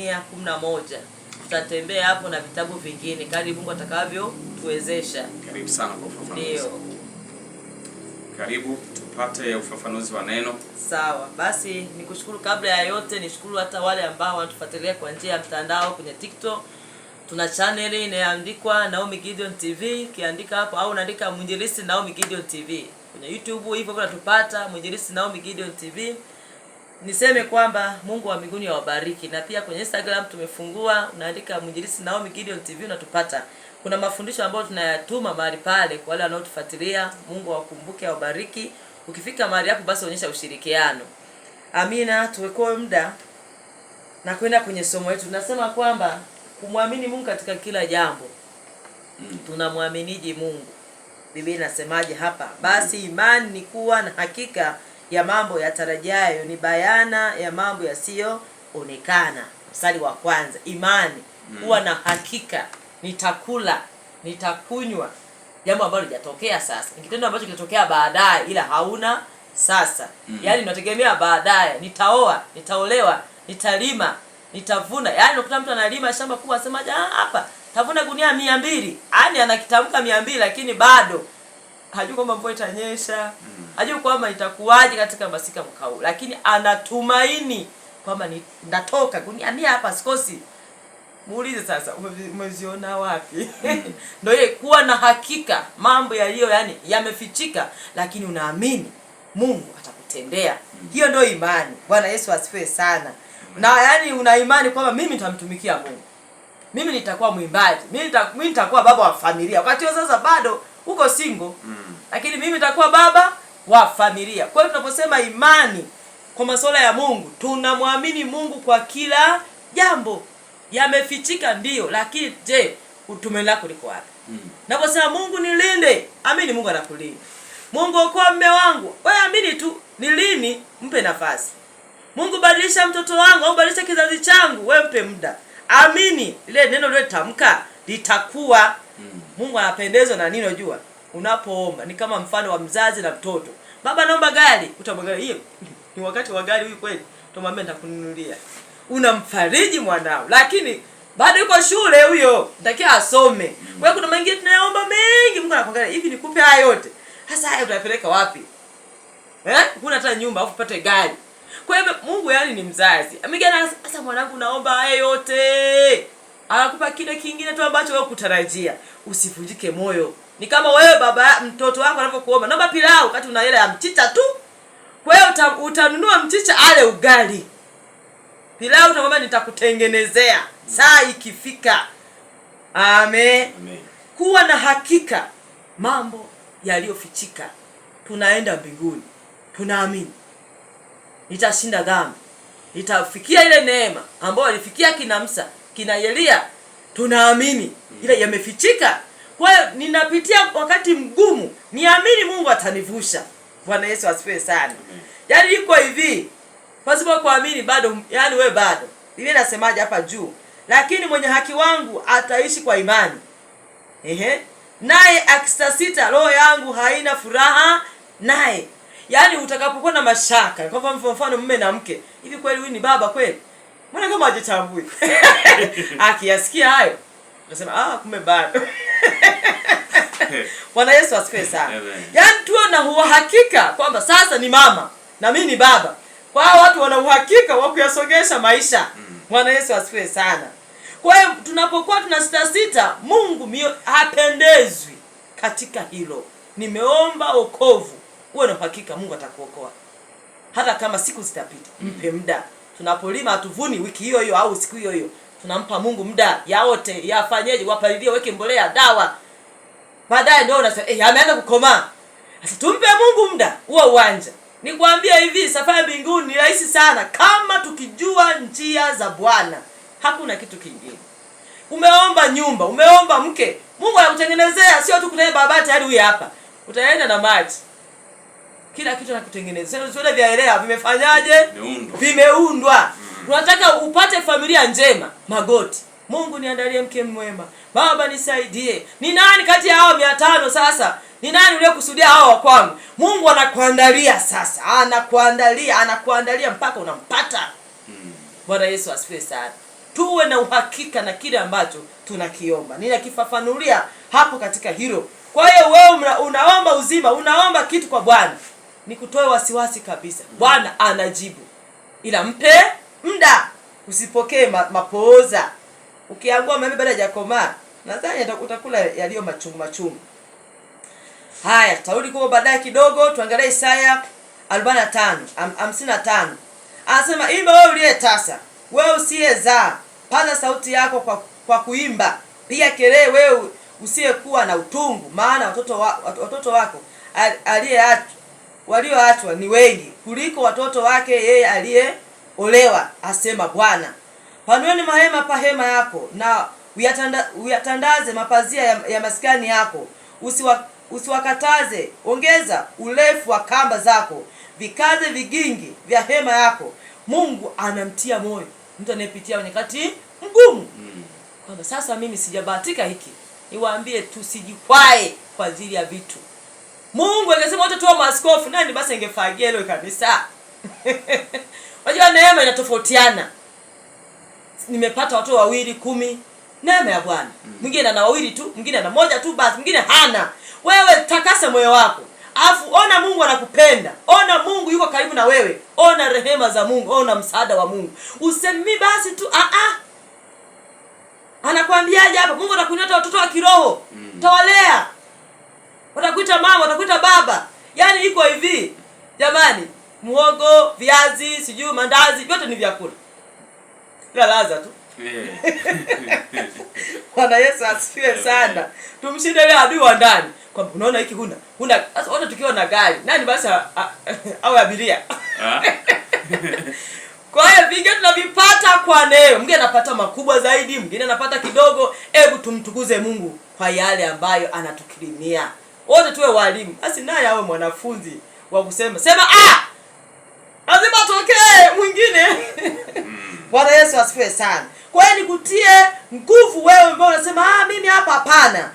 11 tutatembea hapo na vitabu vingine kadri Mungu atakavyo tuwezesha. Karibu sana kwa ufafanuzi. Ndio. Karibu tupate ufafanuzi wa neno. Sawa. Basi nikushukuru, kabla ya yote nishukuru hata wale ambao wanatufuatilia kwa njia ya mtandao kwenye TikTok. Tuna channel inayoandikwa Naomi Gideon TV, kiandika hapo au unaandika Mwinjilisti Naomi Gideon TV. Kwenye YouTube hivyo unatupata Mwinjilisti Naomi Gideon TV. Niseme kwamba Mungu wa mbinguni awabariki, na pia kwenye Instagram tumefungua, unaandika Mwinjilisti Naomi Gideon TV unatupata. Kuna mafundisho ambayo tunayatuma mahali pale kwa wale wanaotufuatilia. Mungu awakumbuke, awabariki. Ukifika mahali hapo basi onyesha ushirikiano. Amina. Tuwekoe muda na kwenda kwenye somo letu. Tunasema kwamba kumwamini Mungu katika kila jambo. Tunamwaminiji Mungu? Biblia inasemaje hapa? Basi imani ni kuwa na hakika ya mambo yatarajayo, ni bayana ya mambo yasiyoonekana. Mstari wa kwanza, imani kuwa na hakika, nitakula, nitakunywa, jambo ambalo lijatokea sasa. Ni kitendo ambacho kitatokea baadaye ila hauna sasa. Yaani unategemea baadaye, nitaoa, nitaolewa, nitalima, nitavuna. Yaani unakuta mtu analima shamba kubwa asemaje, hapa tavuna gunia 200. Yaani anakitamka 200 lakini bado hajui kwamba mvua itanyesha. Hajui kwamba itakuwaje katika masika mwaka huu, lakini anatumaini kwamba nitatoka gunia 100 hapa sikosi. Muulize sasa, umeziona wapi? Ndio yeye kuwa na hakika mambo yaliyo yani yamefichika, lakini unaamini Mungu atakutendea. Hiyo ndio imani. Bwana Yesu asifiwe sana. Na yani una imani kwamba mimi nitamtumikia Mungu. Mimi nitakuwa mwimbaji. Mimi nitakuwa baba wa familia. Wakati huo sasa bado uko single. Lakini mimi nitakuwa baba wa familia. Kwa hiyo tunaposema imani kwa masuala ya Mungu, tunamwamini Mungu kwa kila jambo. Yamefichika ndio, lakini je, utume lako liko wapi? Naposema Mungu nilinde, amini Mungu anakulinda. Mungu okoa mume wangu, wewe amini tu, ni lini, mpe nafasi. Mungu badilisha mtoto wangu au badilisha kizazi changu, wewe mpe muda. Amini ile neno lile tamka litakuwa. Mungu anapendezwa na nini unajua? Unapoomba ni kama mfano wa mzazi na mtoto. Baba naomba gari, utamwangalia hiyo. Ni wakati wa gari huyu kweli? Tumwambie nitakununulia. Unamfariji mwanao, lakini bado yuko shule huyo, natakiwa asome. Kwa hiyo kuna mengine tunaomba mengi, Mungu anakuangalia, hivi nikupe haya yote. Sasa haya utapeleka wapi? Huna hata nyumba afu upate gari. Kwa hiyo Mungu yani ni mzazi. Amegana sasa, mwanangu naomba haya yote. Anakupa kile kingine tu ambacho wewe kutarajia. Usivunjike moyo. Ni kama wewe baba mtoto wako anapokuomba, naomba pilau, wakati una hela ya mchicha tu. Kwa hiyo utanunua mchicha ale ugali. Pilau utamwambia nitakutengenezea saa ikifika. Amen. Kuwa na hakika mambo yaliyofichika. Tunaenda mbinguni. Tunaamini nitashinda dhambi. Nitafikia ile neema ambayo alifikia kina Musa, kina Elia. Tunaamini ile yamefichika. Kwa hiyo ninapitia wakati mgumu, niamini Mungu atanivusha. Bwana Yesu asifiwe sana. Yaani iko hivi, pasipo kuamini bado, yani wewe bado. Biblia inasemaje hapa juu? Lakini mwenye haki wangu ataishi kwa imani. Naye akisita, roho yangu haina furaha naye. Yaani utakapokuwa na mashaka, kwa mfano mume na mke, hivi kweli huyu ni baba kweli? Mbona kama hajatambui? Akiyasikia hayo, unasema kumbe bado. Bwana Yesu asifiwe sana. Yaani tuwe na uhakika kwamba sasa ni mama na mimi ni baba. Kwa hao watu wana uhakika wa kuyasogesha maisha. Bwana Yesu asifiwe sana. Kwa hiyo tunapokuwa tunasita, Mungu hapendezwi katika hilo. Nimeomba wokovu. Uwe na uhakika Mungu atakuokoa. Hata kama siku zitapita, mpe muda. Tunapolima hatuvuni wiki hiyo hiyo au siku hiyo hiyo. Tunampa Mungu muda yaote, yafanyeje, wapalilie, weke mbolea, dawa. Baadaye ndio unasema ameanza kukomaa. Sasa tumpe Mungu muda huo uwanja. Nikwambia hivi, safari mbinguni ni rahisi sana kama tukijua njia za Bwana. Hakuna kitu kingine. Umeomba nyumba, umeomba mke, Mungu anakutengenezea, sio tu kutengeneza babati hadi huyu hapa. Utaenda na maji. Kila kitu anakutengenezea. Sio vya elea vimefanyaje? Vimeundwa. Unataka upate familia njema, magoti. Mungu niandalie mke mwema. Baba nisaidie. Ni nani kati ya hao 500 sasa? Ni nani uliyekusudia hao wa kwangu? Mungu anakuandalia sasa. Anakuandalia mpaka unampata. Bwana Yesu asifiwe sana. tuwe na uhakika na kile ambacho tunakiomba. Ninakifafanulia hapo katika hilo. Kwa hiyo wewe unaomba uzima, unaomba kitu kwa Bwana, nikutoe wasiwasi kabisa, Bwana anajibu, ila mpe muda. Usipokee mapooza. Ukiangua maembe baada ya komaa, nadhani utakula yaliyo machungu. Haya, tarudi kwa baadaye kidogo, tuangalie Isaya 55. Anasema, imba wewe uliyetasa, wewe usiyezaa, paza sauti yako kwa kuimba, piga kelele wewe usiyekuwa na utungu, maana watoto wako walioachwa ni wengi kuliko watoto wake yeye aliyeolewa, asema Bwana. Panueni mahema pa hema yako, na uyatandaze mapazia ya maskani yako. Usiwakataze, ongeza urefu wa kamba zako, vikaze vigingi vya hema yako. Mungu anamtia moyo mtu anayepitia nyakati mgumu, kwamba sasa mimi sijabahatika hiki. Niwaambie tusijikwae kwa ajili ya vitu. Mungu angesema wote tuwe maaskofu, nani basi angefagia hilo kanisa? Unajua neema inatofautiana. Nimepata watoto 2, 10, neema ya Bwana. Mwingine ana 2 tu, mwingine ana 1 tu basi, mwingine hana. Wewe takasa moyo wako. Alafu ona Mungu anakupenda. Ona Mungu yuko karibu na wewe. Ona rehema za Mungu, ona msaada wa Mungu. Usemi basi tu anakuambiaje hapa? Mungu anakunyata watoto wa kiroho. Tawalea. Watakuita mama, watakuita baba. Yaani iko hivi. Jamani, muhogo, viazi, sijui mandazi, vyote ni vyakula. Ila laza tu. Bwana Yesu asifiwe sana. Tumshinde ile adui wa ndani. Kwa unaona hiki huna sasa wote tukiwa na gari. Nani basi au abiria? Kwa hiyo vingi tunavipata kwa neema. Mwingine anapata makubwa zaidi, mwingine anapata kidogo. Hebu tumtukuze Mungu kwa yale ambayo anatukirimia. Wote tuwe walimu. Basi naye awe mwanafunzi wa kusema lazima tokee mwingine. Bwana Yesu asifiwe sana. Kwa hiyo nikutie nguvu wewe ambao unasema mimi hapa hapana.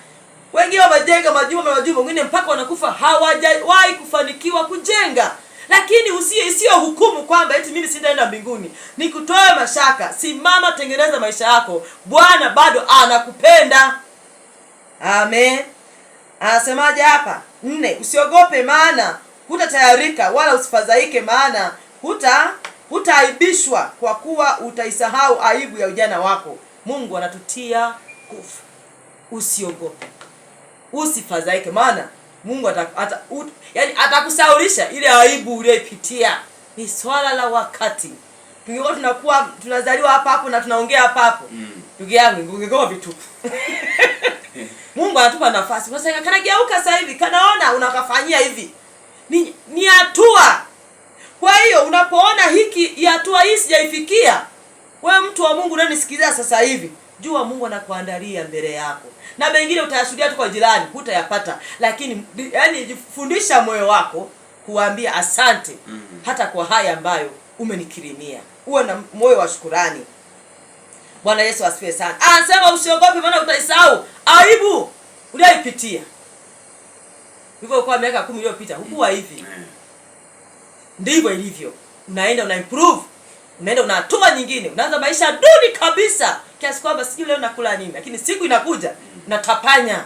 Wengine wamejenga majumba, wengine mpaka wanakufa hawajawahi kufanikiwa kujenga. Lakini isiyo hukumu kwamba eti mimi sitaenda mbinguni. Nikutoe mashaka. Simama, tengeneza maisha yako. Bwana bado anakupenda. Amen. Anasemaje hapa? 4, usiogope maana hutatayarika, wala usifadhaike maana hutaaibishwa, kwa kuwa utaisahau aibu ya ujana wako. Mungu anatutia nguvu. Usiogope. Usifadhaike maana Mungu atakusaulisha ile aibu uliyopitia. Ni swala la wakati. Tungekuwa tunazaliwa hapa na tunaongea hapa. Ndugu yangu, ungekuwa vitu. Mungu anatupa nafasi. Unasema kanageuka sasa hivi, kanaona unakafanyia hivi. Ni hatua. Kwa hiyo unapoona hiki hatua hii sijaifikia, wewe mtu wa Mungu unanisikiliza sasa hivi, jua Mungu anakuandalia mbele yako. Na mengine utayashuhudia tu kwa jirani, hutayapata. Lakini jifundisha moyo wako kuambia asante hata kwa haya ambayo umenikirimia. Uwe na moyo wa shukrani. Bwana Yesu asifiwe sana. Anasema usiogope maana utaisahau aibu uliyopitia. Hivyo kwa miaka 10 iliyopita hukuwa hivi. Ndivyo ilivyo. Unaenda una improve. Unaenda una hatua nyingine. Unaanza maisha duni kabisa. Kiasi kwamba sijui leo nakula nini, lakini siku inakuja unatapanya.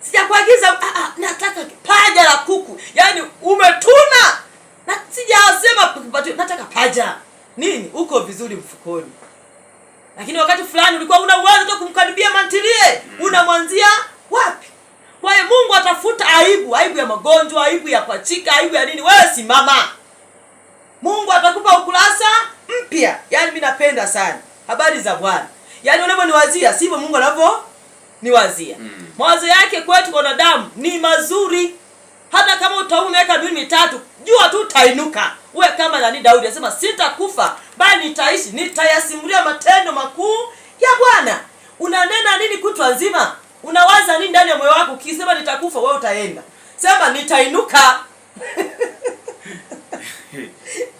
Sijakuagiza nataka paja la kuku. Yaani umetuna. Na sijasema nataka paja. Nini? Uko vizuri mfukoni. Lakini wakati fulani ulikuwa una uwezo tu kumkaribia mantilie. Unamwanzia wapi? Kwa hiyo Mungu atafuta aibu ya magonjwa, aibu ya pachika, aibu ya nini. Wewe simama. Mungu atakupa ukurasa mpya. Yaani mimi napenda sana habari za Bwana. Yaani unavyoniwazia sivyo Mungu anavyoniwazia. Mawazo yake kwetu kwa wanadamu ni mazuri. Hata kama utauma miaka 2-3, jua tu utainuka. Wewe kama nani Daudi anasema sitakufa bali nitaishi, nitayasimulia matendo makuu ya Bwana. Unanena nini kutwa nzima? Unawaza nini ndani ya moyo wako? Ukisema nitakufa wewe utaenda. Sema nitainuka.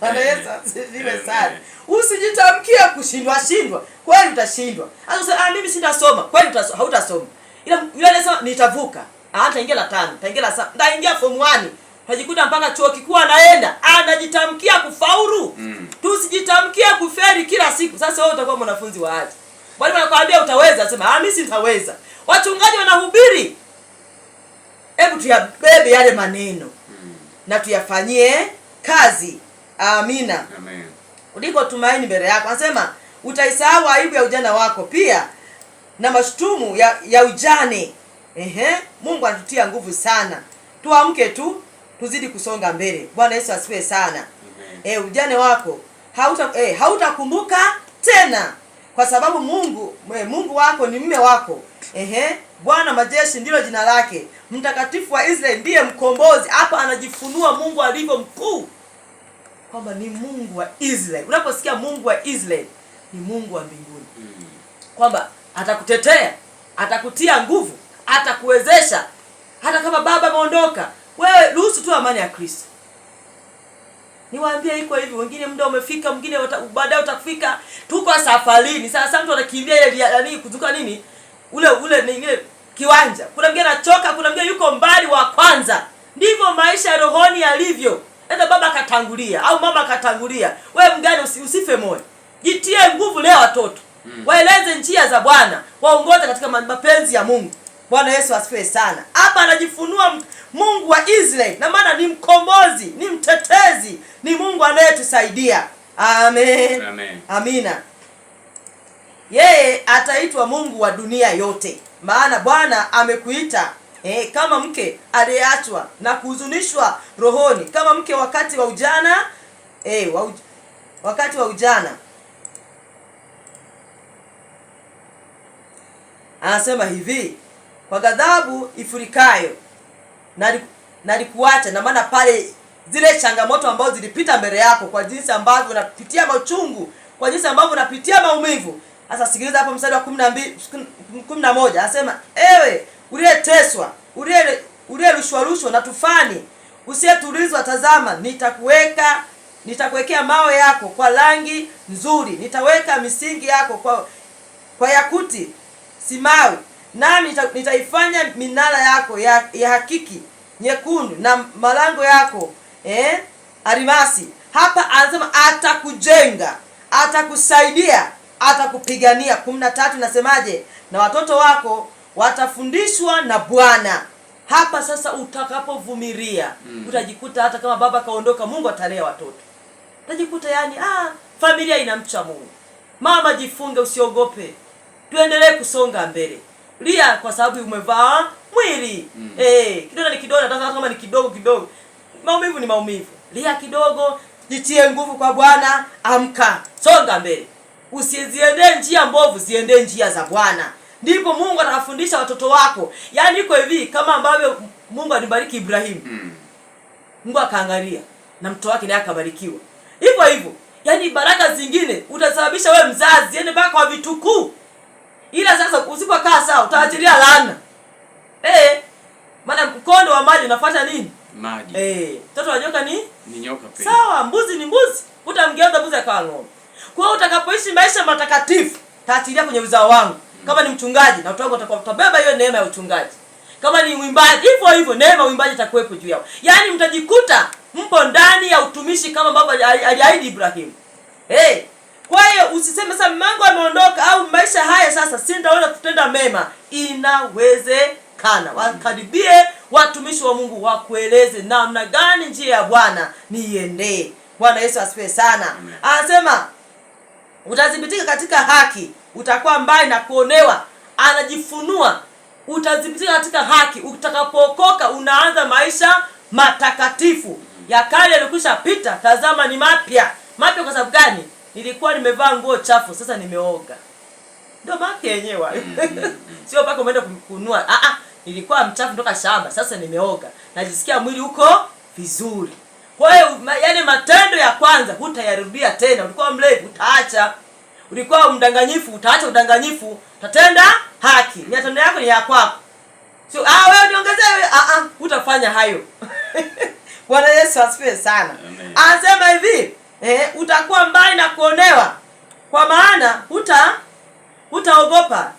Bwana Yesu asifiwe sana. Usijitamkia kushindwa. Kweli utashindwa. Hata usema mimi sitasoma. Kweli hautasoma. Ila yule anasema nitavuka. Ataingia la 5, ataingia la 7, ataingia form 1. Utajikuta mpaka chuo kikuu anaenda, anajitamkia kufaulu. Tusijitamkie kuferi kila siku. Sasa wewe utakuwa mwanafunzi wa aje? Mwalimu anakuambia utaweza, sema mimi sitaweza. Wachungaji wanahubiri. Hebu tuyabebe yale maneno na tuyafanyie kazi. Amina. Amen. Uliko tumaini mbele yako. Anasema utaisahau aibu ya ujana wako pia na mashutumu ya ujane. Mungu anatutia nguvu sana. Tuamke tu, tuzidi kusonga mbele. Bwana Yesu asifiwe sana. Ujane wako hautakumbuka tena, kwa sababu Mungu wako ni mume wako. Bwana majeshi ndilo jina lake. Mtakatifu wa Israeli ndiye mkombozi. Hapa anajifunua Mungu alivyo mkuu, kwamba ni Mungu wa Israeli. Unaposikia Mungu wa Israeli, ni Mungu wa mbinguni. Kwamba atakutetea, atakutia nguvu, atakuwezesha. Hata kama baba ameondoka, wewe ruhusu tu amani ya Kristo. Niwaambie iko hivi, wengine muda umefika, mwingine baadaye utakufika. Tuko safarini. Sasa mtu anakimbia ile kuzuka nini? Ule ni kiwanja. Kuna mwingine anachoka, kuna mwingine yuko mbali wa kwanza. Ndivyo maisha ya rohoni yalivyo. Hata baba akatangulia au mama akatangulia, wewe mgani usife moyo. Jitie nguvu leo watoto. Waeleze njia za Bwana, waongoze katika mapenzi ya Mungu. Bwana Yesu asifiwe sana. Hapa anajifunua Mungu wa Israeli, na maana ni mkombozi, ni mtetezi, ni Mungu anayetusaidia. Amen. Amen. Amina. Yeye ataitwa Mungu wa dunia yote, maana Bwana amekuita kama mke aliyeachwa na kuhuzunishwa rohoni, kama mke wakati wa ujana, wakati wa ujana. Anasema hivi, kwa ghadhabu ifurikayo nalikuacha. Na maana pale zile changamoto ambazo zilipita mbele yako, kwa jinsi ambavyo unapitia machungu, kwa jinsi ambavyo unapitia maumivu. Sasa sikiliza hapo mstari wa 11, anasema ewe uliyeteswa, uliyerushwa na tufani, usiyetulizwa, tazama nitakuwekea mawe yako kwa rangi nzuri, nitaweka misingi yako kwa yakuti simawi, nami nitaifanya minara yako ya hakiki nyekundu, na malango yako arimasi. Hapa anasema atakujenga, atakusaidia, atakupigania. 13 nasemaje? Na watoto wako watafundishwa na Bwana. Hapa sasa utakapovumilia, utajikuta hata kama baba kaondoka, Mungu atalea watoto. Utajikuta familia inamcha Mungu. Mama, jifunge, usiogope. Tuendelee kusonga mbele. Lia kwa sababu umevaa mwili. Kidonda ni kidonda, hata kama ni kidogo. Maumivu ni maumivu. Lia kidogo, jitie nguvu kwa Bwana, amka, songa mbele. Usiziende njia mbovu, ziende njia za Bwana. Ndipo Mungu atafundisha watoto wako. Yaani iko hivi, kama ambavyo Mungu alibariki Ibrahimu. Mungu akaangalia na mtoto wake naye akabarikiwa. Hivyo. Yaani baraka zingine utasababisha wewe mzazi ende mpaka kwa vitukuu. Ila sasa usipokaa sawa utaachilia laana. Maana mkondo wa maji unafuata nini? Maji. Mtoto wa nyoka ni nyoka pia. Sawa, mbuzi ni mbuzi. Utamgeuza mbuzi akawa ng'ombe. Kwa hiyo utakapoishi maisha matakatifu, taachilia kwenye uzao wangu. Kama ni mchungaji, na watu wangu utabeba hiyo neema ya uchungaji. Kama ni mwimbaji, hivyo neema uimbaji itakuwepo juu yao. Yaani mtajikuta mpo ndani ya utumishi kama ambavyo aliahidi Ibrahimu. Kwa hiyo usiseme sasa Mungu ameondoka au maisha haya sasa sitaona kutenda mema. Inawezekana. Wakaribie watumishi wa Mungu wakueleze namna gani njia ya Bwana niiendee. Bwana Yesu asifiwe sana. Anasema utadhibitika katika haki, utakuwa mbali na kuonewa. Anajifunua, utadhibitika katika haki. Utakapookoka unaanza maisha matakatifu. Ya kale yalikwisha pita, tazama ni mapya. Mapya kwa sababu gani? Nilikuwa nimevaa nguo chafu, sasa nimeoga. Ndio mapya yenyewe. Sio paka umeenda kununua. Nilikuwa mchafu kutoka shamba, sasa nimeoga. Najisikia mwili uko vizuri. Kwa hiyo yale matendo ya kwanza hutayarudia tena. Ulikuwa mlevi, utaacha. Ulikuwa mdanganyifu, utaacha udanganyifu, utatenda haki. Matendo yako ni ya kwako. Sio wewe niongezee wewe. Utafanya hayo. Bwana Yesu asifiwe sana. Anasema hivi, utakuwa mbali na kuonewa, kwa maana hutaogopa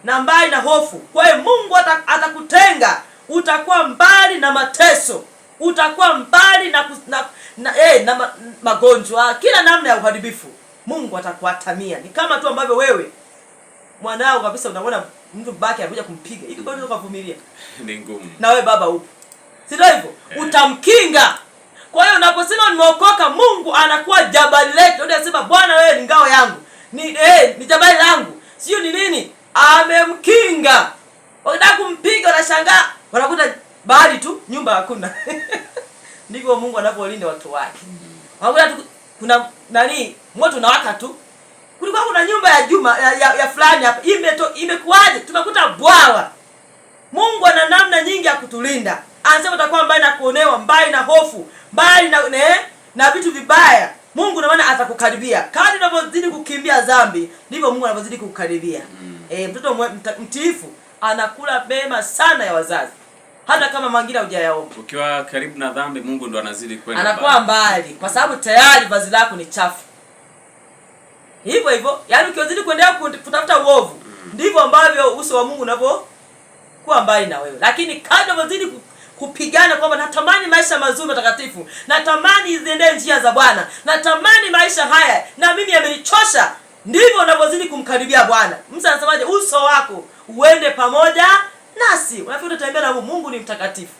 na mbali na hofu. Kwa hiyo Mungu atakutenga, utakuwa mbali na mateso, utakuwa mbali na magonjwa, kila namna ya uharibifu. Mungu atakuatamia. Ni kama tu ambavyo wewe mwanao kabisa unaona mtu baki anakuja kumpiga. Hivi bado ukavumilia? Ni ngumu. Na wewe baba upo. Si ndio hivyo? Utamkinga. Kwa hiyo unaposema nimeokoka, Mungu anakuwa jabali letu. Ndio anasema Bwana wewe ni ngao yangu. Ni jabali langu. Sio ni nini? Amemkinga. Wakitaka kumpiga wanashangaa, wanakuta bahari tu, nyumba hakuna. Ndivyo Mungu anapolinda watu wake. Wanakuta kuna moto unawaka tu. Kulikuwa kuna nyumba ya Juma ya fulani hapa. Imekuaje? Tumekuta bwawa. Mungu ana namna nyingi ya kutulinda. Anasema utakuwa mbali na kuonewa, mbali na hofu, mbali na vitu vibaya. Mungu na maana atakukaribia. Kadri unavyozidi kukimbia dhambi, ndivyo Mungu anavyozidi kukukaribia. Mtoto mtiifu anakula mema sana ya wazazi. Hata kama mangine hujayaomba. Ukiwa karibu na dhambi, Mungu ndo anazidi kwenda anakuwa mbali kwa sababu tayari vazi lako ni chafu. Hivyo hivyo, yaani ukiozidi kuendelea kutafuta uovu, ndivyo ambavyo uso wa Mungu unapokuwa mbali na wewe. Lakini kadri unavyozidi kupigana kwamba natamani maisha mazuri matakatifu, natamani ziende njia za Bwana, natamani maisha haya na mimi yamenichosha, ndivyo unavyozidi kumkaribia Bwana. Musa anasemaje? Uso wako uende pamoja nasi. Unafikiri utatembea na Mungu ni mtakatifu.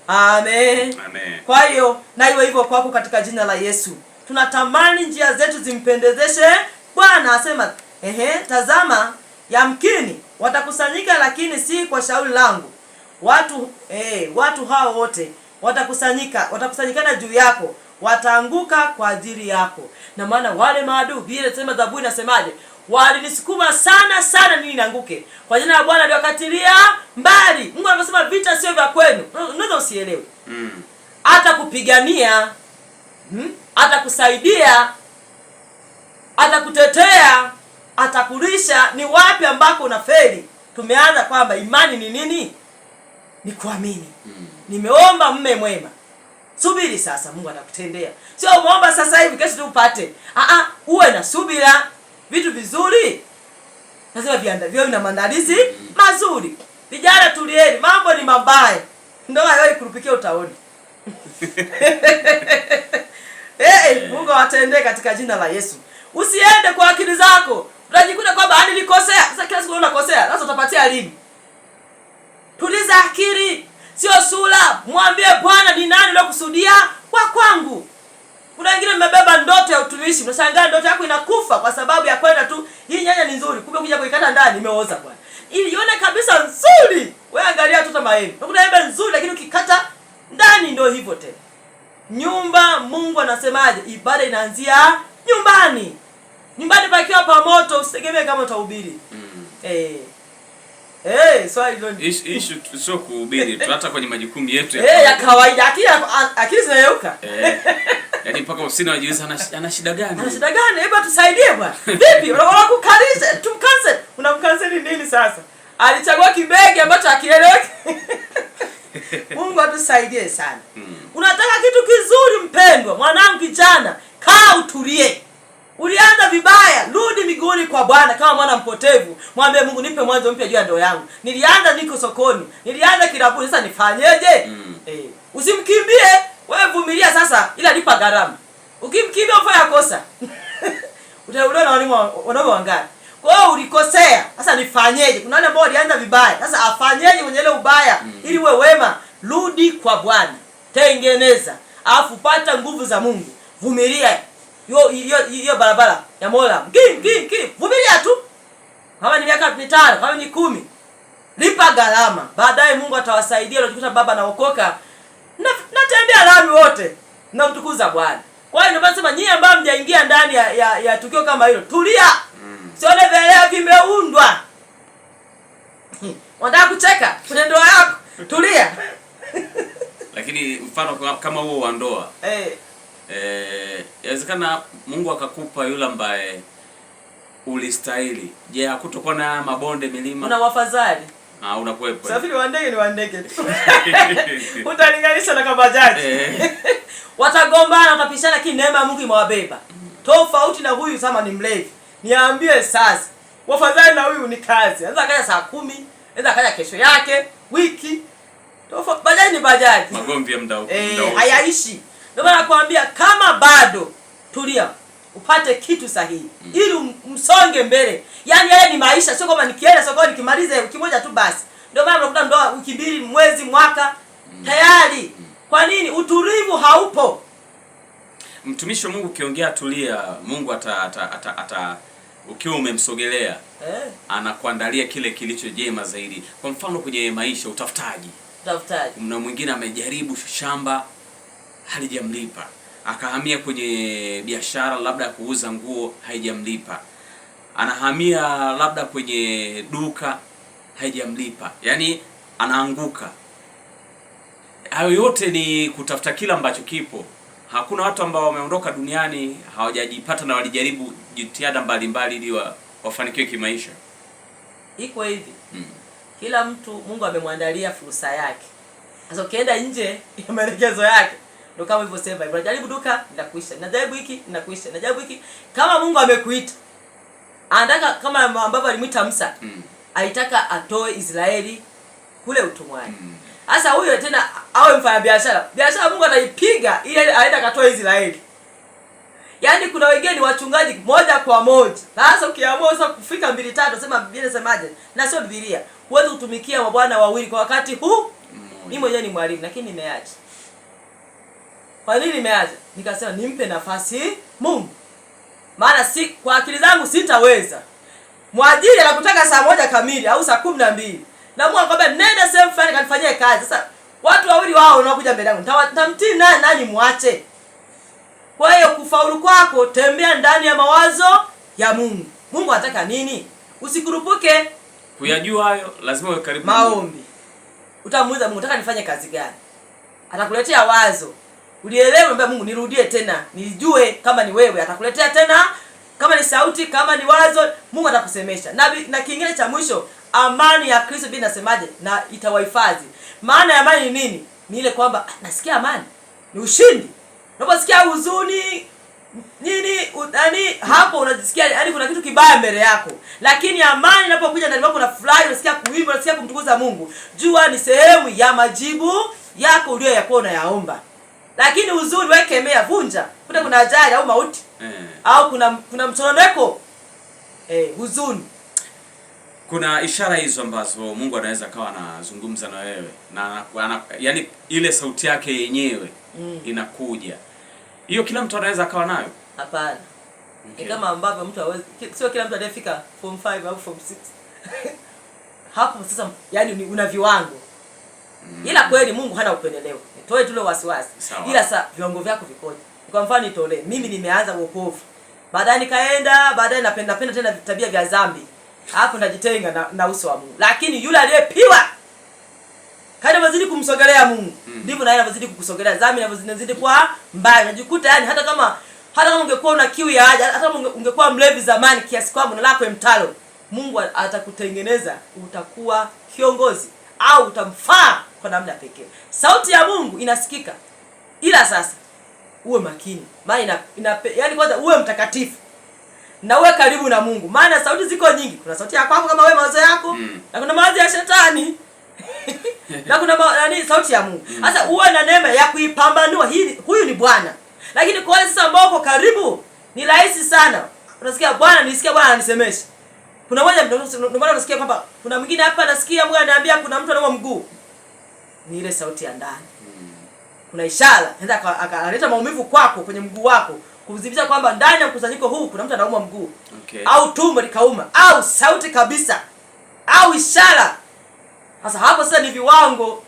Amen. Amen. Kwa hiyo na hivyo kwako katika jina la Yesu. Tunatamani njia zetu zimpendezeshe Bwana. Asema, tazama yamkini watakusanyika lakini si kwa shauri langu. Watu hao wote watakusanyikana juu yako, wataanguka kwa ajili yako. Na maana wale maadui, Biblia inasema, Zaburi inasemaje? Walinisukuma sana sana nini nianguke. Kwa jina la Bwana aliwakatilia mbali. Mungu anasema vita sio vya kwenu. Unaweza usielewe. Atakupigania, atakusaidia, atakutetea, atakulisha. Ni wapi ambako unafeli? Tumeanza kwamba imani ni nini? Ni kuamini. Nimeomba mme mwema. Subiri sasa, Mungu atakutendea. Sio umeomba sasa hivi kesho tu upate. Uwe na subira. Vitu vizuri lazima viwe na maandalizi mazuri. Vijana tulieni, mambo ni mabaya. Ndoa wewe kurupikia utaona. Mungu atendee katika jina la Yesu. Usiende kwa akili zako. Unajikuta kwamba nilikosea. Sasa kila siku unakosea. Sasa utapatia lini? Tuliza akili. Sio sura. Mwambie Bwana ni nani unakusudia kwa kwangu. Kuna wengine mmebeba ndoto ya utumishi, mnashangaa ndoto yako inakufa kwa sababu ya kwenda tu, hii nyanya ni nzuri, kumbe kuja kuikata ndani imeoza bwana. Ili ione kabisa nzuri. Wewe angalia tu maembe. Unakuta embe nzuri lakini ukikata ndani ndio hivyo tena. Nyumba, Mungu anasemaje? Ibada inaanzia nyumbani. Nyumbani pakiwa pa moto, usitegemee kama utahubiri. Swali ndio. Issue sio kuhubiri tu, hata kwenye majukumu yetu ya kawaida. Akili zinayeuka. Yaani mpaka usini wajiuliza ana shida gani? Ana shida gani? Hebu tusaidie bwana. Vipi? Unakukalisha, tumcancel. Unamcancel nini sasa? Alichagua kibegi ambacho hakieleweki. Mungu atusaidie sana. Unataka kitu kizuri mpendwa, mwanangu kijana, kaa utulie. Ulianza vibaya, rudi miguuni kwa Bwana kama mwana mpotevu. Mwambie Mungu, nipe mwanzo mpya juu ya ndoa yangu. Nilianza niko sokoni, nilianza kilabuni, sasa nifanyeje? Usimkimbie, wewe vumilia sasa, ila lipa gharama. Ukimkimbia ufanya kosa. Utaelewa na wanaume wangapi? Kwa hiyo ulikosea, sasa nifanyeje? Kuna wale ambao walianza vibaya, sasa afanyeje kwenye ile ubaya ili uwe wema? Rudi kwa Bwana. Tengeneza, alafu pata nguvu za Mungu. Vumilia. Hiyo barabara ya Mola. Vumilia tu. Kama ni miaka 5, kama ni 10. Lipa gharama. Baadaye Mungu atawasaidia. Unajikuta baba anaokoka. Natembea lami wote. Na mtukuza Bwana. Kwa hiyo ndio nasema nyinyi ambao mjaingia ndani ya tukio kama hilo, tulia. Sione vile vimeundwa. Wanataka kucheka kwenye ndoa yako. Tulia. Lakini mfano kama huo wa ndoa. Inawezekana Mungu akakupa yule ambaye ulistahili. Je, hakutokuwa na mabonde milima? Una wafadhali. Unakuepo. Safiri wa ndege ni wa ndege tu. Utalinganisha na kabajaji. Watagombana, watapishana, lakini neema ya Mungu imewabeba. Tofauti na huyu sama ni mlevi. Niambie sasa. Wafadhali na huyu ni kazi. Anaweza kaja saa 10, anaweza kaja kesho yake, wiki. Bajaji ni bajaji. Magomvi ya mdau. Hayaishi. Ndio maana nakwambia kama bado tulia upate kitu sahihi ili msonge mbele. Yaani yale ni maisha, sio kama nikienda sokoni nikimaliza wiki moja tu basi. Ndio maana unakuta ndoa wiki mbili, mwezi, mwaka tayari. Kwa nini? Utulivu haupo. Mtumishi wa Mungu ukiongea tulia, Mungu ata ukiwa umemsogelea anakuandalia kile kilicho jema zaidi. Kwa mfano kwenye maisha, utafutaji. Mna mwingine amejaribu shamba halijamlipa, akahamia kwenye biashara labda ya kuuza nguo haijamlipa, anahamia labda kwenye duka haijamlipa, yaani anaanguka. Hayo yote ni kutafuta kila ambacho kipo. Hakuna watu ambao wameondoka duniani hawajajipata na walijaribu jitihada mbalimbali ili wafanikiwe kimaisha. Iko hivi. Kila mtu Mungu amemwandalia fursa yake. Sasa ukienda nje ya maelekezo yake, ndio kama hivyo sema, unajaribu duka linakuisha, unajaribu hiki linakuisha, unajaribu hiki. Kama Mungu amekuita, anataka kama ambavyo alimuita Musa, alitaka atoe Israeli kule utumwani. Sasa huyo tena awe mfanya biashara. Biashara Mungu ataipiga ili aende akatoe Israeli. Yaani kuna wengine wachungaji moja kwa moja. Sasa ukiamua sasa kufika 2-3 sema Biblia inasemaje? Na sio Biblia. Huwezi kutumikia mabwana wawili kwa wakati huu. Mimi mwenyewe ni mwalimu lakini nimeacha. Kwa nini nimeacha? Nikasema nimpe nafasi Mungu. Maana si kwa akili zangu sitaweza. Mwajiri anakutaka saa 1 kamili au saa 12. Na Mungu akwambia nenda sehemu fulani kanifanyie kazi. Sasa watu wawili wao wanakuja mbele yangu. Nitamtii nani muache? Kwa hiyo kufaulu kwako, tembea ndani ya mawazo ya Mungu. Mungu anataka nini? Usikurupuke. Kuyajua hayo lazima uwe karibu maombi. Utamuuliza Mungu, nataka nifanye kazi gani? Atakuletea wazo. Ulielewe, mwambie Mungu nirudie tena. Nijue kama ni wewe, atakuletea tena. Kama ni sauti, kama ni wazo, Mungu atakusemesha. Na kingine cha mwisho, amani ya Kristo Biblia inasemaje? Na itawahifadhi. Maana ya amani ni nini? Ni ile kwamba nasikia amani. Ni ushindi. Unaposikia huzuni nini hapo unajisikia yani kuna kitu kibaya mbele yako. Lakini amani inapokuja ndani yako unafurahi, unasikia kuimba, unasikia kumtukuza Mungu. Jua ni sehemu ya majibu yako uliyoyakuwa unayaomba. Lakini huzuni wewe kemea, vunja. Kuna ajali au mauti. Au kuna mchononeko. Huzuni. Kuna ishara hizo ambazo Mungu anaweza kawa anazungumza na wewe na yani ile sauti yake yenyewe inakuja. Hiyo kila mtu anaweza akawa nayo? Hapana. Ni kama ambavyo mtu hawezi, sio kila mtu anayefika form 5 au form 6. Hapo sasa yani una viwango. Ila kweli Mungu hana upendeleo. Nitoe tu ile wasiwasi. Ila sasa viwango vyako vikoje? Kwa mfano nitolee. Mimi nimeanza wokovu. Baadaye nikaenda, baadaye napenda tena tabia vya dhambi. Hapo najitenga na uso wa Mungu. Lakini yule aliyepiwa kadri unazidi kumsogelea Mungu, ndivyo na yeye anazidi kukusogelea. Dhambi inazidi kwa mbaya. Unajikuta yani hata kama ungekuwa una kiu ya haja, hata ungekuwa mlevi zamani kiasi kwamba unalako mtalo, Mungu atakutengeneza utakuwa kiongozi au utamfaa kwa namna pekee. Sauti ya Mungu inasikika. Ila sasa uwe makini. Maana yani kwanza uwe mtakatifu. Na uwe karibu na Mungu. Maana sauti ziko nyingi. Kuna sauti ya kwako kama wewe mawazo yako, na kuna mawazo ya shetani. Na kuna sauti ya Mungu. Sasa uwe na neema ya kuipambanua huyu ni Bwana. Lakini kwa sasa ambao uko karibu ni rahisi sana. Unasikia Bwana, nisikia Bwana ananisemesha. Kuna mmoja ndio maana unasikia kwamba kuna mwingine hapa anasikia Mungu ananiambia kuna mtu anauma mguu. Ni ile sauti ya ndani. Kuna ishara, anaweza akaleta maumivu kwako kwenye mguu wako. Kudhibitisha kwamba ndani ya mkusanyiko huu kuna mtu anauma mguu. Au tumbo likauma, au sauti kabisa, au ishara. Sasa hapo sasa ni viwango.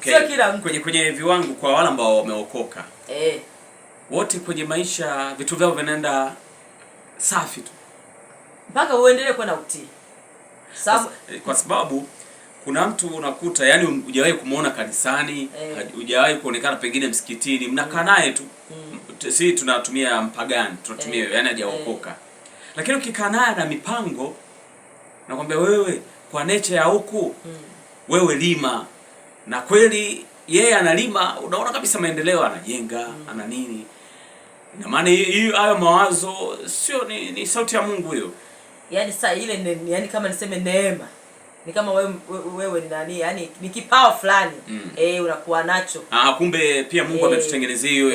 Sio kila mtu. Kwenye viwango kwa wale ambao wameokoka. Wote kwenye maisha vitu vyao vinaenda safi tu. Mpaka uendelee kuwa na utii. Kwa sababu kuna mtu unakuta yani hujawahi kumuona kanisani, hujawahi kuonekana pengine msikitini, mnakaa naye tu. Sisi tunatumia mpagani, tunatumia yani hajaokoka. Lakini ukikaa naye na mipango, nakwambia wewe kwa nature ya huku, wewe lima. Na kweli yeye analima, unaona kabisa maendeleo, anajenga, ana nini. Ina maana hayo mawazo sio ni sauti ya Mungu hiyo. Yaani sasa ile yani kama niseme neema. ni kama wewe ni nani, yani ni kipawa fulani unakuwa nacho. Kumbe pia Mungu ametutengenezea hiyo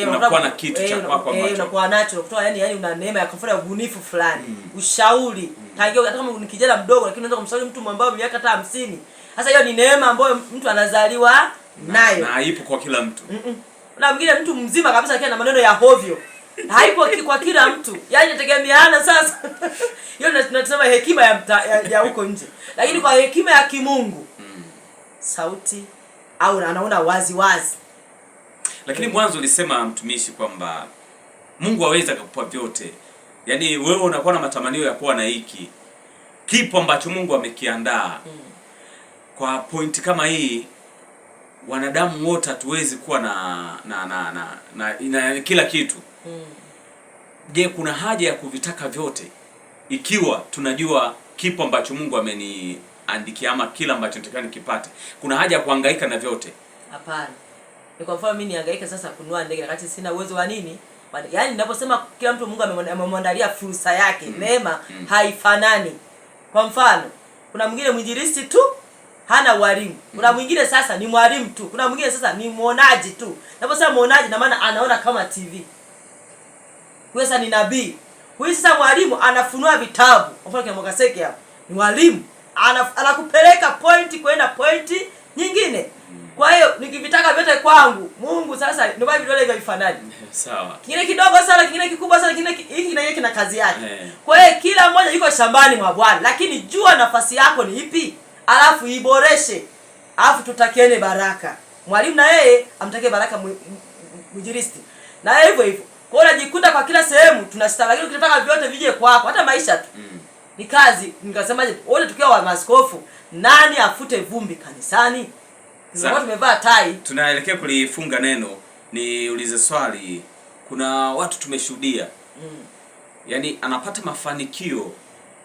unakuwa na kitu cha kwako ambacho unakuwa nacho kutoa, yani una neema ya kufanya ubunifu fulani, ushauri. Hata kama ni kijana mdogo lakini unaweza kumshauri mtu ambaye miaka hata 50. Sasa hiyo ni neema ambayo mtu anazaliwa nayo. Na haipo kwa kila mtu. Na mwingine mtu mzima kabisa akiwa na maneno ya hovyo. Haipo kwa kila mtu. Yaani inategemeana sasa. Hiyo tunasema hekima ya huko nje. Lakini kwa hekima ya kimungu, sauti au anaona wazi wazi. Lakini mwanzo ulisema mtumishi kwamba Mungu hawezi kukupa vyote. Yaani wewe unakuwa na matamanio ya kuwa na hiki kipo ambacho Mungu amekiandaa. Kwa point kama hii, wanadamu wote hatuwezi kuwa na kila kitu. Je, kuna haja ya kuvitaka vyote ikiwa tunajua kipo ambacho Mungu ameniandikia ama kila ambacho nataka nikipate? Kuna haja ya kuhangaika na vyote? Hapana. Ni kwa mfano mimi nihangaika sasa kununua ndege wakati sina uwezo wa nini? Yaani ninaposema kila mtu Mungu amemwandalia fursa yake, neema haifanani. Kwa mfano, kuna mwingine mwinjilisti tu hana walimu. Kuna mwingine sasa ni mwalimu tu. Kuna mwingine sasa ni muonaji tu. Ninaposema muonaji na maana anaona kama TV. Huyo sasa ni nabii. Huyo sasa mwalimu anafunua vitabu. Kwa mfano Mokaseke hapo ni mwalimu, anakupeleka pointi kwenda pointi nyingine. Kwa hiyo nikivitaka vyote kwangu, Mungu sasa ndio bali vidole hivyo vifanani. Sawa. Kingine kidogo sana, kingine kikubwa sana, kingine hiki na hiki kina kazi yake. Kwa hiyo kila mmoja yuko shambani mwa Bwana, lakini jua nafasi yako ni ipi, alafu iboreshe. Alafu tutakiene baraka. Mwalimu na yeye amtakie baraka mwinjilisti. Na hivyo hivyo. Kwa hiyo unajikuta kwa kila sehemu tunashtaka, lakini ukitaka vyote vije kwako, hata maisha tu. Ni kazi. Nikasemaje, wote tukiwa wa maaskofu, nani afute vumbi kanisani? Sasa tumevaa tai. Tunaelekea kulifunga neno. Niulize swali. Kuna watu tumeshuhudia. Yaani anapata mafanikio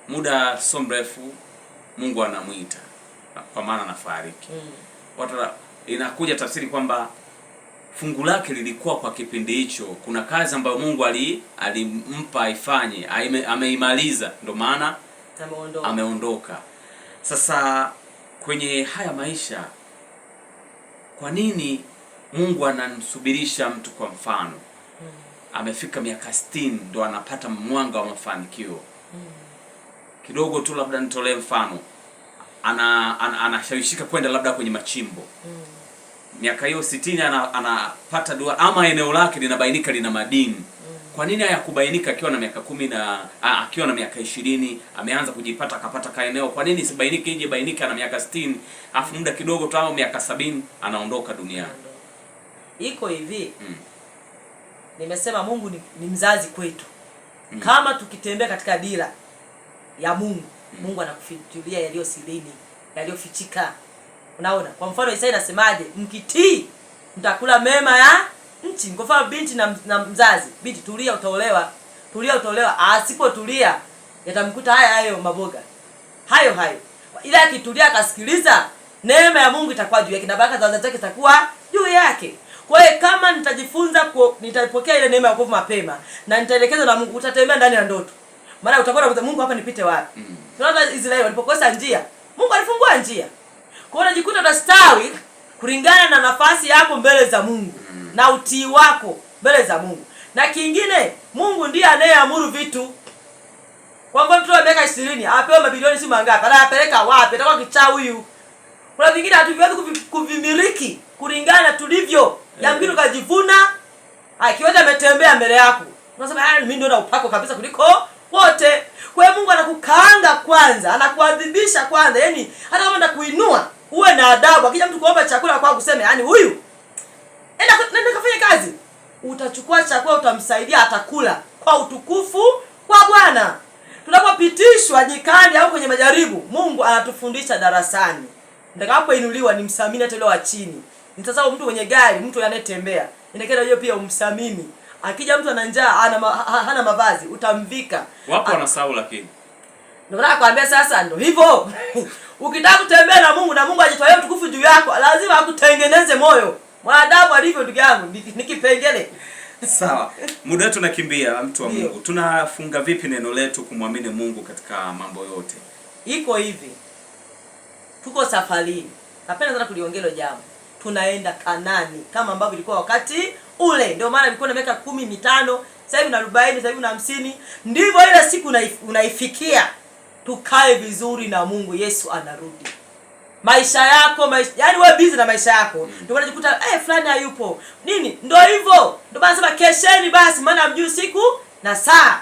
muda so mrefu Mungu anamuita kwa maana anafariki. Watu inakuja tafsiri kwamba fungu lake lilikuwa kwa kipindi hicho. Kuna kazi ambayo Mungu alimpa aifanye, ameimaliza, ndio maana ameondoka. Sasa kwenye haya maisha, kwa nini Mungu anamsubirisha mtu? Kwa mfano amefika miaka 60 ndo anapata mwanga wa mafanikio. Kidogo tu labda nitolee mfano, anashawishika kwenda labda kwenye machimbo. Miaka hiyo 60 anapata dua ama eneo lake linabainika lina madini. Kwa nini hayakubainika akiwa na miaka 10 na akiwa na miaka 20 ameanza kujipata akapata kaeneo? Kwa nini sibainike ije bainika na miaka 60 afu muda kidogo tu au miaka 70 anaondoka duniani? Iko hivi. Nimesema Mungu ni mzazi kwetu. Kama tukitembea katika dira ya Mungu, Mungu anakufichulia yaliyo sirini, yaliyofichika. Unaona? Kwa mfano Isaya inasemaje? Mkitii mtakula mema ya nchi. Kwa mfano binti na mzazi, binti tulia utaolewa. Tulia utaolewa. Asipotulia yatamkuta hayo maboga. Hayo. Ila akitulia akasikiliza, neema ya Mungu itakuwa juu yake na baraka za wazazi wake itakuwa juu yake. Kwa hiyo kama nitajifunza nitapokea ile neema ya wokovu mapema na nitaelekezwa na Mungu, utatembea ndani ya ndoto. Maana utakuwa unakuta Mungu hapa nipite wapi? Tunaona Israeli walipokosa njia, Mungu alifungua njia. Kwa hiyo unajikuta utastawi kulingana na nafasi yako mbele za Mungu na utii wako mbele za Mungu. Na kingine, Mungu ndiye anayeamuru vitu. Kwa mfano mtu wa miaka 20 apewe mabilioni si mangapi, anayapeleka wapi? Atakuwa kichaa huyu. Kuna vingine hatuviwezi kuvimiliki kulingana tulivyo. Yamkini ukajivuna, akiweza ametembea mbele yako. Unasema mimi ndio na upako kabisa kuliko wote. Kwa hiyo Mungu anakukaanga kwanza, anakuadhibisha kwanza. Yaani hata kama ndakuinua, uwe na adabu. Akija mtu kuomba chakula kwako useme, yaani huyu nenda kafanye kazi. Utachukua chakula utamsaidia atakula kwa utukufu kwa Bwana. Tunapopitishwa nyikani au kwenye majaribu, Mungu anatufundisha darasani. Ndakapoinuliwa ni msamini hata yule wa chini. Nitasahau mtu mwenye gari, mtu anayetembea. Inakenda hiyo pia umsamini. Akija mtu ana njaa, hana mavazi, utamvika. Wapo wanasahau lakini. Ndio nataka kuambia sasa ndio hivyo. Ukitaka kutembea na Mungu ajitolee utukufu juu yako, lazima akutengeneze moyo. Mwanadamu alivyo ndugu yangu, ni kipengele. Sawa. Muda wetu unakimbia, mtu wa Mungu. Tunafunga vipi neno letu kumwamini Mungu katika mambo yote? Iko hivi. tuko safarini. Napenda sana kuliongea hilo jambo. Tunaenda Kanani kama ambavyo ilikuwa wakati ule. Ndio maana ilikuwa na miaka 15, sasa hivi na 40, sasa hivi na 50. Ndivyo ile siku unaifikia. Tukae vizuri na Mungu. Yesu anarudi. Maisha yako, yaani wewe busy na maisha yako. Ndio unajikuta fulani hayupo. Nini? Ndio hivyo. Ndio basi sema kesheni basi, maana hamjui siku na saa.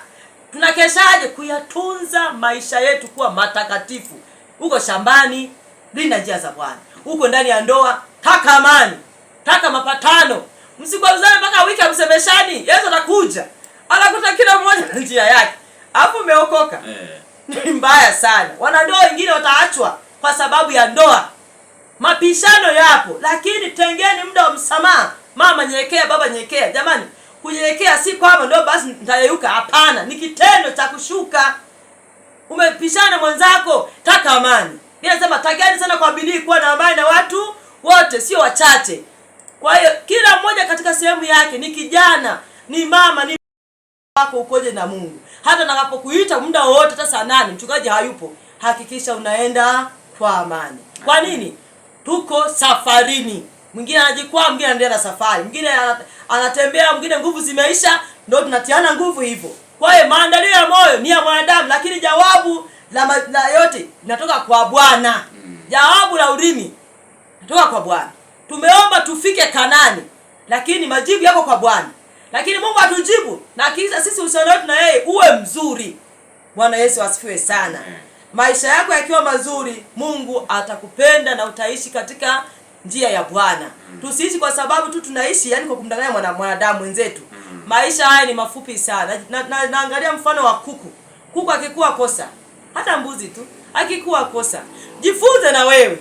Tunakeshaje? Kuyatunza maisha yetu kuwa matakatifu. Uko shambani, linda njia za Bwana. Uko ndani ya ndoa, taka amani, taka mapatano. Msikwazane mpaka wiki msemeshani. Yesu atakuja. Anakuta kila mmoja na njia yake. Hapo umeokoka. Ni mbaya sana. Wanandoa wengine wataachwa kwa sababu ya ndoa. Mapishano yapo, lakini tengeni muda wa msamaha. Mama nyenyekea, baba nyenyekea. Jamani, kunyenyekea si kwamba ndio basi nitayeyuka. Hapana, ni kitendo cha kushuka. Umepishana mwenzako, taka amani. Ninasema takeni sana kwa bidii kuwa na amani na watu wote, sio wachache. Kwa hiyo kila mmoja katika sehemu yake, ni kijana, ni mama, ni wako ukoje na Mungu. Hata nakapokuita muda wote, hata saa 8 mchungaji hayupo, hakikisha unaenda kwa amani. Kwa nini? Tuko safarini. Mwingine anajikwaa, mwingine anaendelea na safari. Mwingine anatembea, mwingine nguvu zimeisha, ndio tunatiana nguvu hivyo. Kwa hiyo maandalio ya moyo ni ya mwanadamu, lakini jawabu la yote linatoka kwa Bwana. Jawabu la ulimi linatoka kwa Bwana. Tumeomba tufike Kanani, lakini majibu yako kwa Bwana. Lakini Mungu atujibu, na kisha sisi uhusiano wetu na yeye uwe mzuri. Bwana Yesu asifiwe sana. Maisha yako yakiwa mazuri, Mungu atakupenda na utaishi katika njia ya Bwana. Tusiishi kwa sababu tu tunaishi yani kwa kumdanganya mwanadamu wenzetu. Maisha haya ni mafupi sana. Naangalia mfano wa kuku. Kuku akikuwa kosa, hata mbuzi tu akikuwa kosa, jifunze na wewe.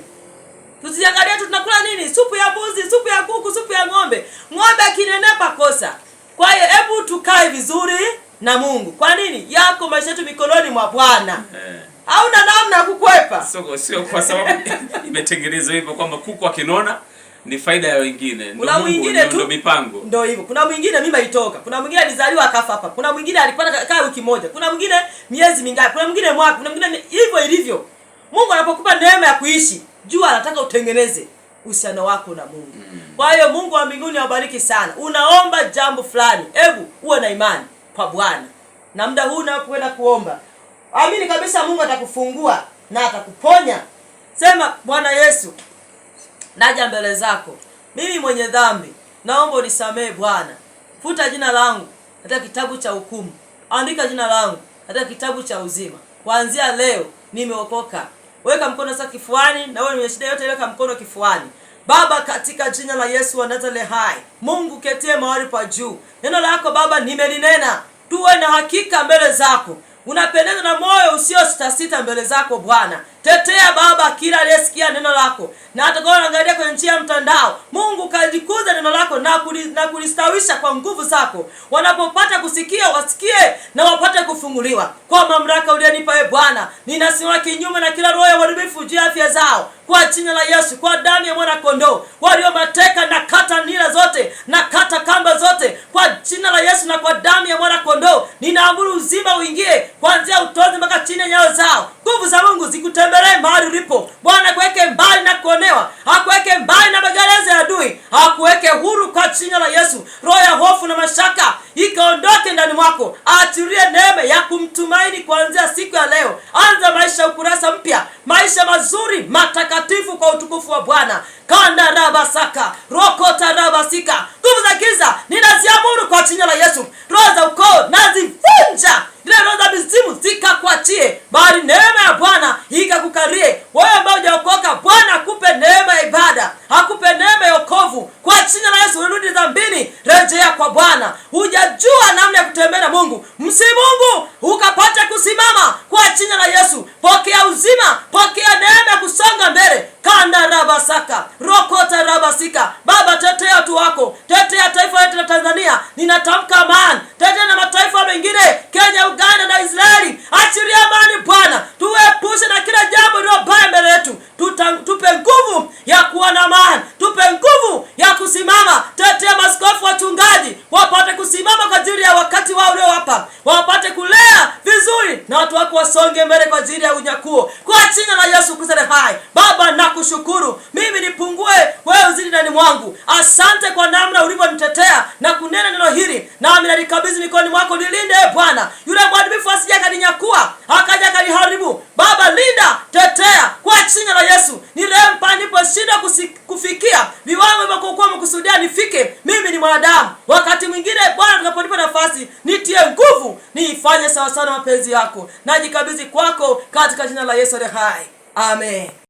Tusiangalie tu tunakula nini, supu ya mbuzi, supu ya kuku, supu ya ng'ombe. Ng'ombe akinenepa kosa. Kwa hiyo hebu tukae vizuri na Mungu. Kwa nini? Yako maisha yetu mikononi mwa Bwana. Hauna namna ya kukwepa. Sio kwa sababu imetengenezwa hivyo kwamba kuku akinona ni faida ya wengine. Kuna mwingine tu ndio mipango. Ndio hivyo. Kuna mwingine mimba itoka. Kuna mwingine alizaliwa akafa hapa. Kuna mwingine alipata kaa wiki moja. Kuna mwingine miezi mingapi. Kuna mwingine mwaka. Kuna mwingine hivyo ilivyo. Mungu anapokupa neema ya kuishi, jua anataka utengeneze uhusiano wako na Mungu. Kwa hiyo Mungu wa mbinguni awabariki sana. Unaomba jambo fulani, hebu uwe na imani kwa Bwana. Na muda huu unapoenda kuomba, amini kabisa Mungu atakufungua na atakuponya. Sema, Bwana Yesu, naja mbele zako. Mimi mwenye dhambi, naomba unisamehe Bwana. Futa jina langu katika kitabu cha hukumu. Andika jina langu katika kitabu cha uzima. Kuanzia leo nimeokoka. Weka mkono sasa kifuani, na wewe mwenye shida yote weka mkono kifuani. Baba, katika jina la Yesu wa Nazareti hai, Mungu ketie mahali pa juu. Neno lako Baba nimelinena. Tuwe na hakika mbele zako. Unapendeza na moyo usio sita mbele zako Bwana. Tetea Baba kila aliyesikia neno lako na atakao anaangalia kwenye njia ya mtandao. Mungu kalikuza neno lako na kulistawisha kwa nguvu zako. Wanapopata kusikia wasikie na wapate kufunguliwa. Kwa mamlaka uliyonipa wewe Bwana, ninasimama kinyume na kila roho ya uharibifu juu ya afya zao. Kwa jina la Yesu, kwa damu ya mwana kondoo, walio mateka na kata nira zote na kata kamba zote. Kwa jina la Yesu na kwa damu ya mwana kondoo, ninaamuru uzima uingie kuanzia utozi mpaka chini ya nyayo zao. Nguvu za Mungu zikutembelee mahali ulipo. Bwana kuweke mbali na kuonewa, hakuweke mbali na magereza ya adui, hakuweke huru kwa jina la Yesu. Roho ya hofu na mashaka ikaondoke ndani mwako. Atirie neema ya kumtumaini kuanzia siku ya leo. Anza maisha ukurasa mpya, maisha mazuri matakatifu kwa utukufu wa Bwana. Kanda rabasaka, rokota rabasika. Nguvu za giza ninaziamuru kwa jina la Yesu. Roho za ukoo nazivunja. Ile roho za mizimu zikakuachie, bali neema ya Bwana ikakukarie. Wewe ambao hujaokoka, Bwana akupe neema ya ibada, akupe neema ya wokovu kwa jina la Yesu. Urudi dhambini, rejea kwa Bwana. Hujajua namna ya kutembea na Mungu, Mungu ukapata kusimama kwa jina la Yesu. Pokea uzima, pokea neema ya kusonga mbele. Kanda rabasaka, rokota rabasika. Baba, tetea watu wako, tetea taifa letu la Tanzania. Ninatamka amani, tetea na mataifa mengine, Kenya, Uganda na Israeli. Achilia amani Bwana, tuepushe na kila jambo lilo baya mbele yetu. Tupe nguvu ya kuwa na amani, tupe nguvu ya kusimama. Tetea maaskofu, wachungaji, wapate kusimama kwa ajili ya wakati wao uliowapa, wapate kulea vizuri na watu wako wasonge tusonge mbele kwa ajili ya unyakuo kwa jina la Yesu Kristo hai. Baba nakushukuru, mimi nipungue, wewe uzidi ndani mwangu. Asante kwa namna ulivyonitetea na kunena neno hili, nami nalikabidhi mikononi mwako. Nilinde Bwana, yule mwadilifu asije akaninyakua akaja akaniharibu. Baba linda, tetea kwa jina la Yesu. Nilempa niliposhinda kufikia viwango vya umekusudia nifike. Mimi ni mwanadamu, wakati mwingine Bwana tunaponipa nafasi nitie nguvu, niifanye sawa sawa na mapenzi yako. Najikabidhi kwako katika jina la Yesu hai. Amen.